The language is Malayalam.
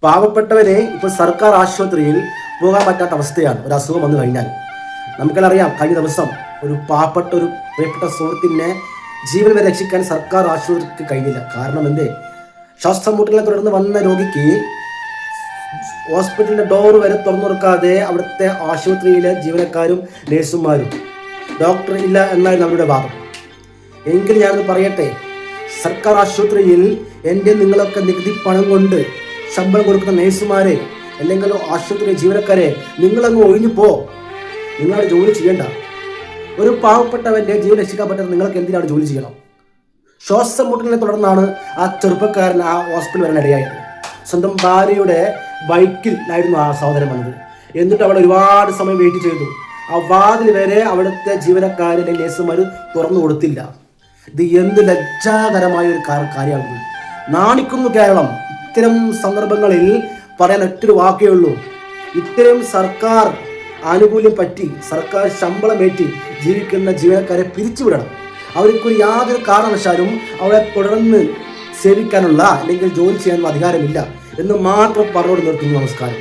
പാവപ്പെട്ടവരെ ഇപ്പോൾ സർക്കാർ ആശുപത്രിയിൽ പോകാൻ പറ്റാത്ത അവസ്ഥയാണ്. ഒരു അസുഖം വന്നു കഴിഞ്ഞാൽ നമുക്കെല്ലാം അറിയാം. കഴിഞ്ഞ ദിവസം ഒരു പ്രിയപ്പെട്ട സുഹൃത്തിനെ ജീവൻ വരെ രക്ഷിക്കാൻ സർക്കാർ ആശുപത്രിക്ക് കഴിഞ്ഞില്ല. കാരണം എന്തേ? ശ്വാസം മുട്ടലിനെ തുടർന്ന് വന്ന രോഗിക്ക് ഹോസ്പിറ്റലിന്റെ ഡോർ വരെ തുറന്നു കൊടുക്കാതെ അവിടുത്തെ ആശുപത്രിയിലെ ജീവനക്കാരും നഴ്സുമാരും ഡോക്ടർ ഇല്ല എന്നായിരുന്നു അവരുടെ വാദം. എങ്കിലും ഞാനത് പറയട്ടെ, സർക്കാർ ആശുപത്രിയിൽ എൻ്റെ നിങ്ങളൊക്കെ നികുതി പണം കൊണ്ട് ശമ്പളം കൊടുക്കുന്ന നഴ്സുമാരെ അല്ലെങ്കിൽ ആശുപത്രി ജീവനക്കാരെ നിങ്ങളങ്ങ് ഒഴിഞ്ഞു പോ. നിങ്ങളവിടെ ജോലി ചെയ്യേണ്ട. ഒരു പാവപ്പെട്ടവൻ്റെ ജീവൻ രക്ഷിക്കാൻ പറ്റുന്നത് നിങ്ങൾക്ക് എന്തിനാണ് ജോലി ചെയ്യണം? ശ്വാസം മുട്ടലിനെ തുടർന്നാണ് ആ ചെറുപ്പക്കാരൻ ആ ഹോസ്പിറ്റൽ വരാൻ ഇടയായത്. സ്വന്തം ഭാര്യയുടെ ബൈക്കിലായിരുന്നു ആ സഹോദരൻ വന്നത്. എന്നിട്ട് അവിടെ ഒരുപാട് സമയം വെയിറ്റ് ചെയ്തു. ആ വാതിൽ വരെ അവിടുത്തെ ജീവനക്കാരെ നഴ്സുമാർ തുറന്നു കൊടുത്തില്ല. ഇത് എന്ത് ലജ്ജാകരമായ ഒരു കാര്യമാണ്. നാണിക്കുന്നു കേരളം. ഇത്തരം സന്ദർഭങ്ങളിൽ പറയാൻ ഒറ്റൊരു വാക്കേ ഉള്ളൂ. ഇത്തരം സർക്കാർ ആനുകൂല്യം പറ്റി സർക്കാർ ശമ്പളമേറ്റി ജീവിക്കുന്ന ജീവനക്കാരെ പിരിച്ചുവിടണം. അവർക്കൊരു യാതൊരു കാരണവശാലും അവരെ തുടർന്ന് സേവിക്കാനുള്ള അല്ലെങ്കിൽ ജോലി ചെയ്യാനുള്ള അധികാരമില്ല എന്ന് മാത്രം പറഞ്ഞുകൊണ്ട് നിർത്തുന്നു. നമസ്കാരം.